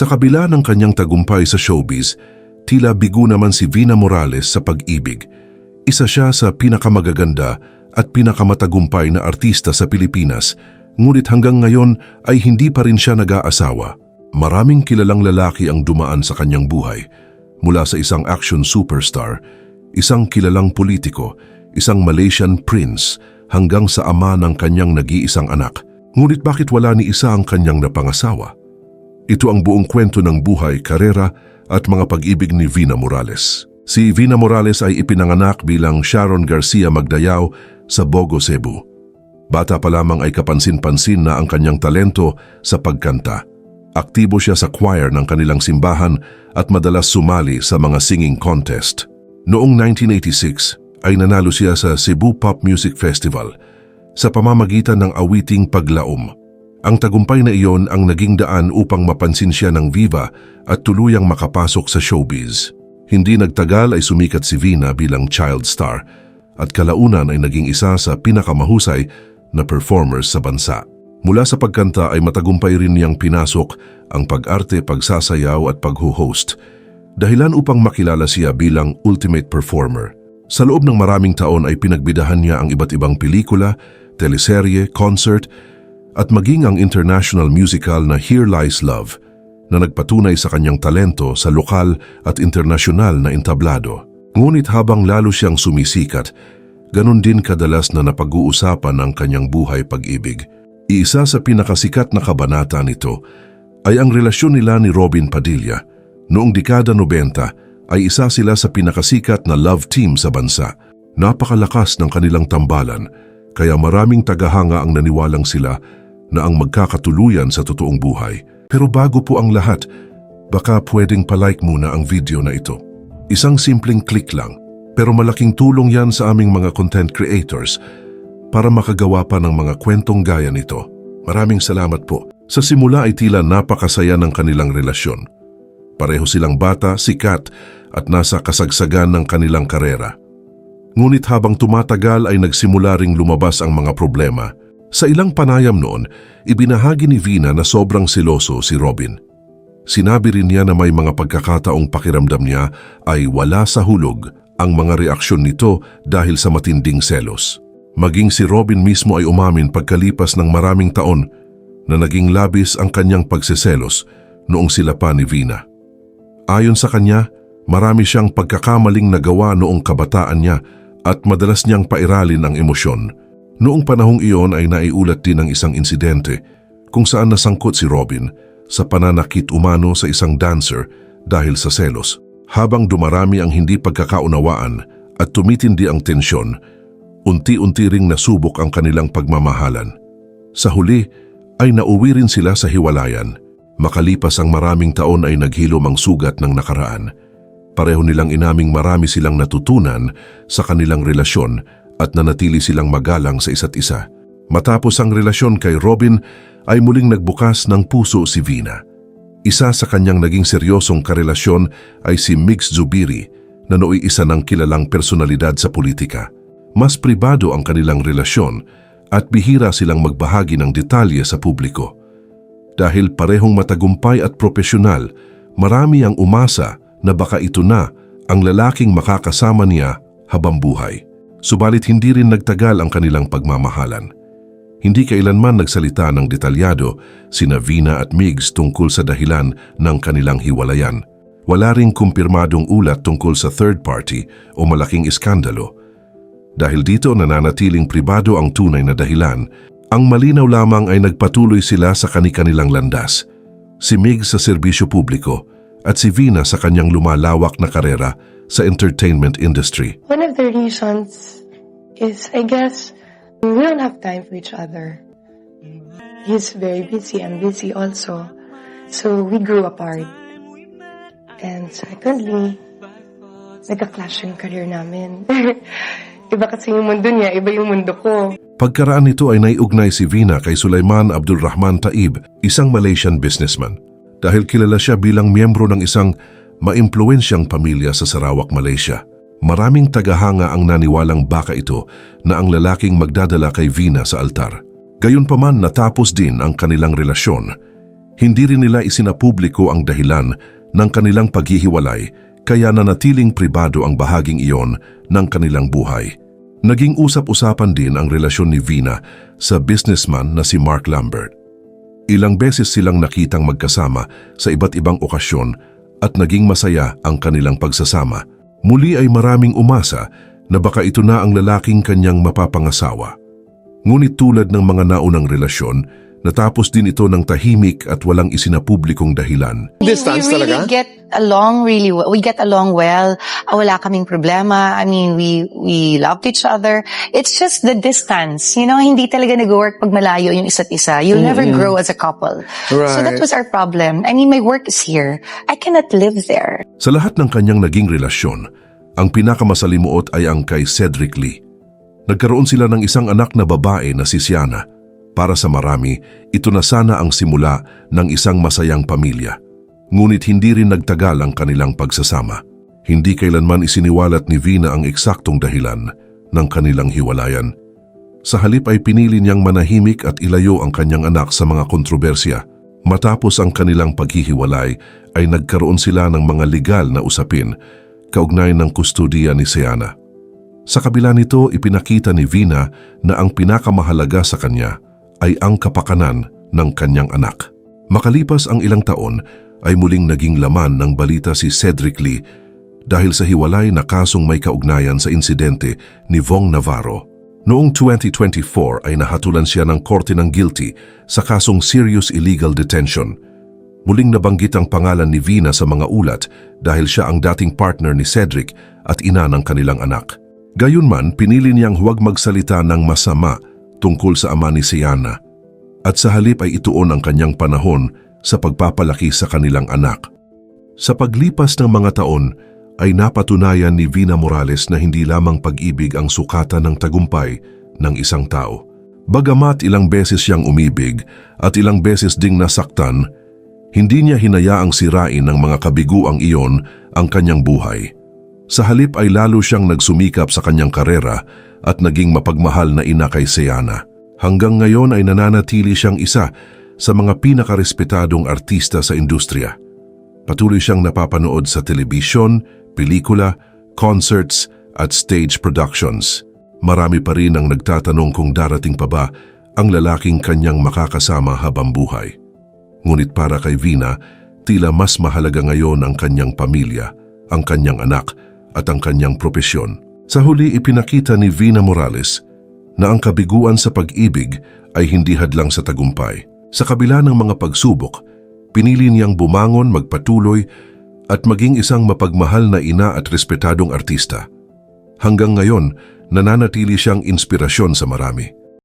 Sa kabila ng kanyang tagumpay sa showbiz, tila bigo naman si Vina Morales sa pag-ibig. Isa siya sa pinakamagaganda at pinakamatagumpay na artista sa Pilipinas, ngunit hanggang ngayon ay hindi pa rin siya nag-aasawa. Maraming kilalang lalaki ang dumaan sa kanyang buhay, mula sa isang action superstar, isang kilalang politiko, isang Malaysian prince, hanggang sa ama ng kanyang nag-iisang anak. Ngunit bakit wala ni isa ang kanyang napangasawa? Ito ang buong kwento ng buhay, karera at mga pag-ibig ni Vina Morales. Si Vina Morales ay ipinanganak bilang Sharon Garcia Magdayao sa Bogo, Cebu. Bata pa lamang ay kapansin-pansin na ang kanyang talento sa pagkanta. Aktibo siya sa choir ng kanilang simbahan at madalas sumali sa mga singing contest. Noong 1986 ay nanalo siya sa Cebu Pop Music Festival sa pamamagitan ng awiting Paglaom. Ang tagumpay na iyon ang naging daan upang mapansin siya ng Viva at tuluyang makapasok sa showbiz. Hindi nagtagal ay sumikat si Vina bilang child star at kalaunan ay naging isa sa pinakamahusay na performers sa bansa. Mula sa pagkanta ay matagumpay rin niyang pinasok ang pag-arte, pagsasayaw at pag-host, dahilan upang makilala siya bilang ultimate performer. Sa loob ng maraming taon ay pinagbidahan niya ang iba't ibang pelikula, teleserye, concert, at maging ang international musical na Here Lies Love na nagpatunay sa kanyang talento sa lokal at internasyonal na entablado. Ngunit habang lalo siyang sumisikat, ganun din kadalas na napag-uusapan ang kanyang buhay pag-ibig. Iisa sa pinakasikat na kabanata nito ay ang relasyon nila ni Robin Padilla. Noong dekada 90 ay isa sila sa pinakasikat na love team sa bansa. Napakalakas ng kanilang tambalan, kaya maraming tagahanga ang naniwalang sila na ang magkakatuluyan sa totoong buhay. Pero bago po ang lahat, baka pwedeng palike muna ang video na ito. Isang simpleng click lang, pero malaking tulong yan sa aming mga content creators para makagawa pa ng mga kwentong gaya nito. Maraming salamat po. Sa simula ay tila napakasaya ng kanilang relasyon. Pareho silang bata, sikat at nasa kasagsagan ng kanilang karera. Ngunit habang tumatagal ay nagsimula ring lumabas ang mga problema. Sa ilang panayam noon, ibinahagi ni Vina na sobrang seloso si Robin. Sinabi rin niya na may mga pagkakataong pakiramdam niya ay wala sa hulog ang mga reaksyon nito dahil sa matinding selos. Maging si Robin mismo ay umamin pagkalipas ng maraming taon na naging labis ang kanyang pagseselos noong sila pa ni Vina. Ayon sa kanya, marami siyang pagkakamaling nagawa noong kabataan niya at madalas niyang pairalin ang emosyon. Noong panahong iyon ay naiulat din ang isang insidente kung saan nasangkot si Robin sa pananakit umano sa isang dancer dahil sa selos. Habang dumarami ang hindi pagkakaunawaan at tumitindi ang tensyon, unti-unti ring nasubok ang kanilang pagmamahalan. Sa huli ay nauwi rin sila sa hiwalayan. Makalipas ang maraming taon ay naghilom ang sugat ng nakaraan. Pareho nilang inaming marami silang natutunan sa kanilang relasyon at nanatili silang magalang sa isa't isa. Matapos ang relasyon kay Robin ay muling nagbukas ng puso si Vina. Isa sa kanyang naging seryosong karelasyon ay si Migs Zubiri na nooy isa ng kilalang personalidad sa politika. Mas pribado ang kanilang relasyon at bihira silang magbahagi ng detalye sa publiko. Dahil parehong matagumpay at propesyonal, marami ang umasa na baka ito na ang lalaking makakasama niya habang buhay. Subalit hindi rin nagtagal ang kanilang pagmamahalan. Hindi kailanman nagsalita ng detalyado sina Vina at Migs tungkol sa dahilan ng kanilang hiwalayan. Wala ring kumpirmadong ulat tungkol sa third party o malaking iskandalo. Dahil dito nananatiling pribado ang tunay na dahilan, ang malinaw lamang ay nagpatuloy sila sa kani-kanilang landas. Si Migs sa serbisyo publiko at si Vina sa kanyang lumalawak na karera sa entertainment industry. One of the reasons is, I guess, we don't have time for each other. He's very busy, I'm busy also. So we grew apart. And secondly, nagka-clash yung career namin. Iba kasi yung mundo niya, iba yung mundo ko. Pagkaraan nito ay naiugnay si Vina kay Sulaiman Abdul Rahman Taib, isang Malaysian businessman. Dahil kilala siya bilang miyembro ng isang maimpluwensyang pamilya sa Sarawak, Malaysia. Maraming tagahanga ang naniwalang baka ito na ang lalaking magdadala kay Vina sa altar. Gayunpaman natapos din ang kanilang relasyon. Hindi rin nila isinapubliko ang dahilan ng kanilang paghihiwalay, kaya nanatiling pribado ang bahaging iyon ng kanilang buhay. Naging usap-usapan din ang relasyon ni Vina sa businessman na si Mark Lambert. Ilang beses silang nakitang magkasama sa iba't ibang okasyon at naging masaya ang kanilang pagsasama. Muli ay maraming umasa na baka ito na ang lalaking kanyang mapapangasawa. Ngunit tulad ng mga naunang relasyon, natapos din ito ng tahimik at walang isinapublikong dahilan. Distance we talaga? get along really well. We get along well. Wala kaming problema. I mean, we loved each other. It's just the distance. You know, hindi talaga nag-work pag malayo yung isa't isa. You'll never grow as a couple. So that Right. was our problem. I mean, my work is here. I cannot live there. Sa lahat ng kanyang naging relasyon, ang pinakamasalimuot ay ang kay Cedric Lee. Nagkaroon sila ng isang anak na babae na si Siana. Para sa marami, ito na sana ang simula ng isang masayang pamilya. Ngunit hindi rin nagtagal ang kanilang pagsasama. Hindi kailanman isiniwalat ni Vina ang eksaktong dahilan ng kanilang hiwalayan. Sa halip ay pinili niyang manahimik at ilayo ang kanyang anak sa mga kontrobersya. Matapos ang kanilang paghihiwalay ay nagkaroon sila ng mga legal na usapin kaugnay ng kustudiya ni Siana. Sa kabila nito, ipinakita ni Vina na ang pinakamahalaga sa kanya ay ang kapakanan ng kanyang anak. Makalipas ang ilang taon, ay muling naging laman ng balita si Cedric Lee dahil sa hiwalay na kasong may kaugnayan sa insidente ni Vong Navarro. Noong 2024 ay nahatulan siya ng korte ng guilty sa kasong serious illegal detention. Muling nabanggit ang pangalan ni Vina sa mga ulat dahil siya ang dating partner ni Cedric at ina ng kanilang anak. Gayunman, pinili niyang huwag magsalita ng masama tungkol sa ama ni Siana at sa halip ay ituon ang kanyang panahon sa pagpapalaki sa kanilang anak. Sa paglipas ng mga taon ay napatunayan ni Vina Morales na hindi lamang pag-ibig ang sukatan ng tagumpay ng isang tao. Bagamat ilang beses siyang umibig at ilang beses ding nasaktan, hindi niya hinayaang sirain ng mga kabiguang iyon ang kanyang buhay. Sa halip ay lalo siyang nagsumikap sa kanyang karera at naging mapagmahal na ina kay Siana. Hanggang ngayon ay nananatili siyang isa sa mga pinakarespetadong artista sa industriya. Patuloy siyang napapanood sa telebisyon, pelikula, concerts at stage productions. Marami pa rin ang nagtatanong kung darating pa ba ang lalaking kanyang makakasama habang buhay. Ngunit para kay Vina, tila mas mahalaga ngayon ang kanyang pamilya, ang kanyang anak at ang kanyang propesyon. Sa huli, ipinakita ni Vina Morales na ang kabiguan sa pag-ibig ay hindi hadlang sa tagumpay. Sa kabila ng mga pagsubok, pinili niyang bumangon, magpatuloy at maging isang mapagmahal na ina at respetadong artista. Hanggang ngayon, nananatili siyang inspirasyon sa marami.